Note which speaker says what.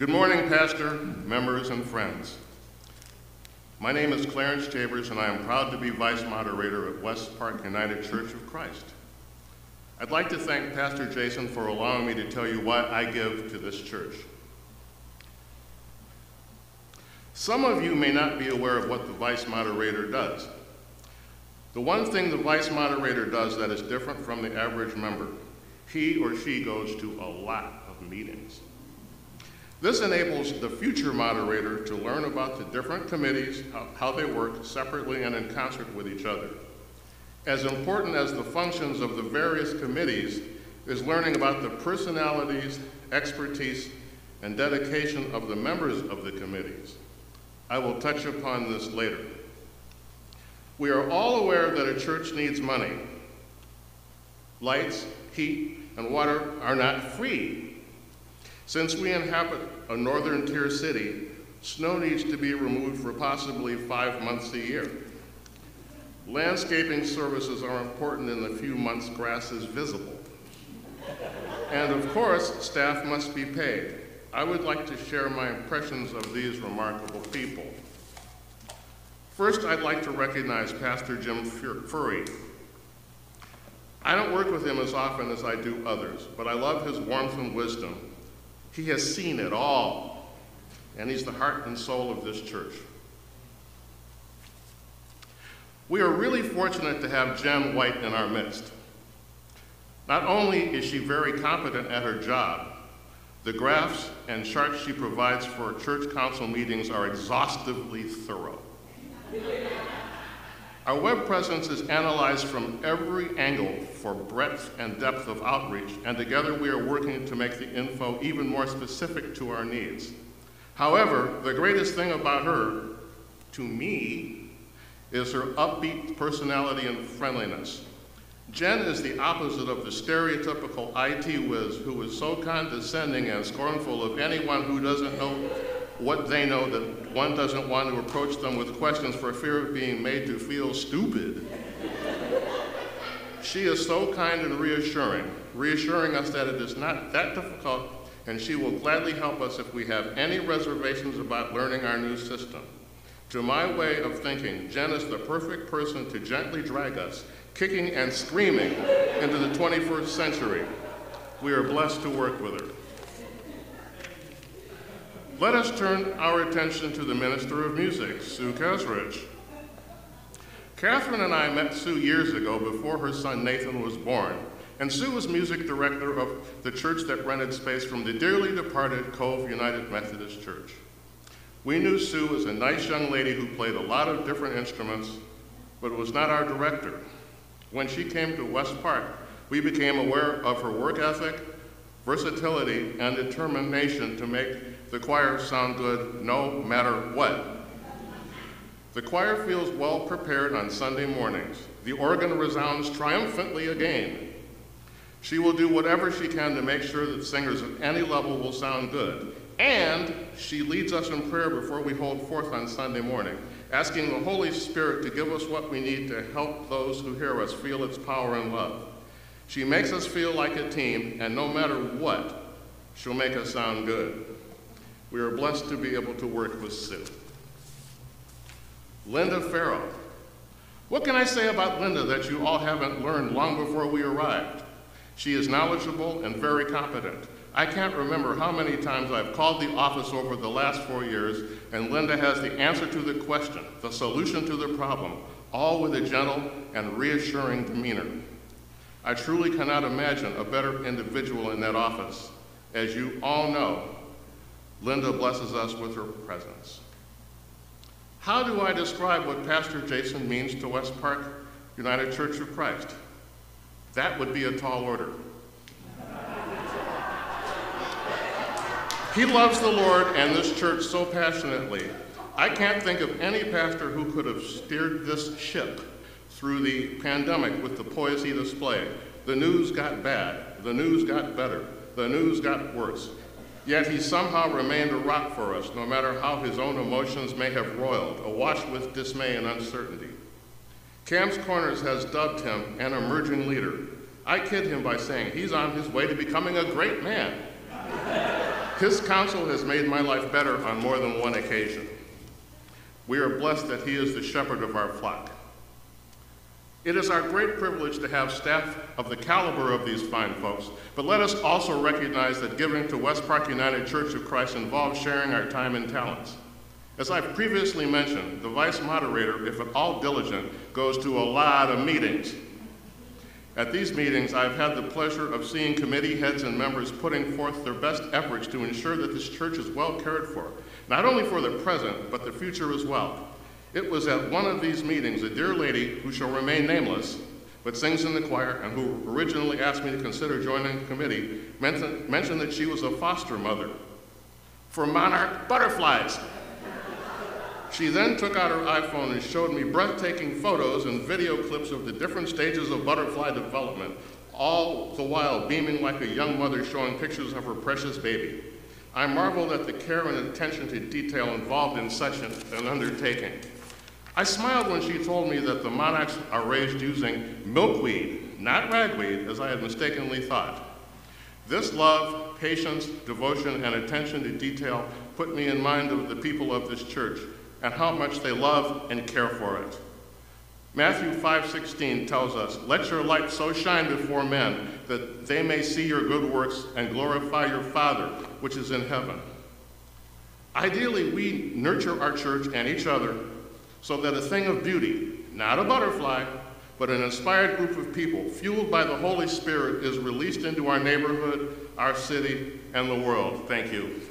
Speaker 1: Good morning, Pastor, members, and friends. My name is Clarence Chavers, and I am proud to be Vice Moderator at West Park United Church of Christ. I'd like to thank Pastor Jason for allowing me to tell you what I give to this church. Some of you may not be aware of what the Vice Moderator does. The one thing the Vice Moderator does that is different from the average member, he or she goes to a lot of meetings. This enables the future moderator to learn about the different committees, how they work separately and in concert with each other. As important as the functions of the various committees is learning about the personalities, expertise, and dedication of the members of the committees. I will touch upon this later. We are all aware that a church needs money. Lights, heat, and water are not free. Since we inhabit a northern tier city, snow needs to be removed for possibly 5 months a year. Landscaping services are important in the few months grass is visible. And of course, staff must be paid. I would like to share my impressions of these remarkable people. First, I'd like to recognize Pastor Jim Furry. I don't work with him as often as I do others, but I love his warmth and wisdom. He has seen it all, and he's the heart and soul of this church. We are really fortunate to have Jen White in our midst. Not only is she very competent at her job, the graphs and charts she provides for church council meetings are exhaustively thorough. Our web presence is analyzed from every angle for breadth and depth of outreach, and together we are working to make the info even more specific to our needs. However, the greatest thing about her, to me, is her upbeat personality and friendliness. Jen is the opposite of the stereotypical IT whiz who is so condescending and scornful of anyone who doesn't know what they know that one doesn't want to approach them with questions for fear of being made to feel stupid. She is so kind and reassuring us that it is not that difficult, and she will gladly help us if we have any reservations about learning our new system. To my way of thinking, Jen is the perfect person to gently drag us, kicking and screaming, into the 21st century. We are blessed to work with her. Let us turn our attention to the Minister of Music, Sue Kesrich. Catherine and I met Sue years ago before her son Nathan was born, and Sue was music director of the church that rented space from the dearly departed Cove United Methodist Church. We knew Sue as a nice young lady who played a lot of different instruments, but was not our director. When she came to West Park, we became aware of her work ethic, versatility, and determination to make the choir sound good no matter what. The choir feels well prepared on Sunday mornings. The organ resounds triumphantly again. She will do whatever she can to make sure that singers at any level will sound good. And she leads us in prayer before we hold forth on Sunday morning, asking the Holy Spirit to give us what we need to help those who hear us feel its power and love. She makes us feel like a team, and no matter what, she'll make us sound good. We are blessed to be able to work with Sue. Linda Farrow. What can I say about Linda that you all haven't learned long before we arrived? She is knowledgeable and very competent. I can't remember how many times I've called the office over the last 4 years, and Linda has the answer to the question, the solution to the problem, all with a gentle and reassuring demeanor. I truly cannot imagine a better individual in that office. As you all know, Linda blesses us with her presence. How do I describe what Pastor Jason means to West Park United Church of Christ? That would be a tall order. He loves the Lord and this church so passionately. I can't think of any pastor who could have steered this ship through the pandemic with the poise he displayed. The news got bad, the news got better, the news got worse. Yet he somehow remained a rock for us, no matter how his own emotions may have roiled, awash with dismay and uncertainty. Cam's Corners has dubbed him an emerging leader. I kid him by saying he's on his way to becoming a great man. His counsel has made my life better on more than one occasion. We are blessed that he is the shepherd of our flock. It is our great privilege to have staff of the caliber of these fine folks, but let us also recognize that giving to West Park United Church of Christ involves sharing our time and talents. As I've previously mentioned, the vice moderator, if at all diligent, goes to a lot of meetings. At these meetings, I've had the pleasure of seeing committee heads and members putting forth their best efforts to ensure that this church is well cared for, not only for the present, but the future as well. It was at one of these meetings, a dear lady who shall remain nameless, but sings in the choir and who originally asked me to consider joining the committee, mentioned that she was a foster mother for monarch butterflies. She then took out her iPhone and showed me breathtaking photos and video clips of the different stages of butterfly development, all the while beaming like a young mother showing pictures of her precious baby. I marveled at the care and attention to detail involved in such an undertaking. I smiled when she told me that the monarchs are raised using milkweed, not ragweed, as I had mistakenly thought. This love, patience, devotion, and attention to detail put me in mind of the people of this church and how much they love and care for it. Matthew 5:16 tells us, "Let your light so shine before men that they may see your good works and glorify your Father, which is in heaven." Ideally, we nurture our church and each other so that a thing of beauty, not a butterfly, but an inspired group of people fueled by the Holy Spirit is released into our neighborhood, our city, and the world. Thank you.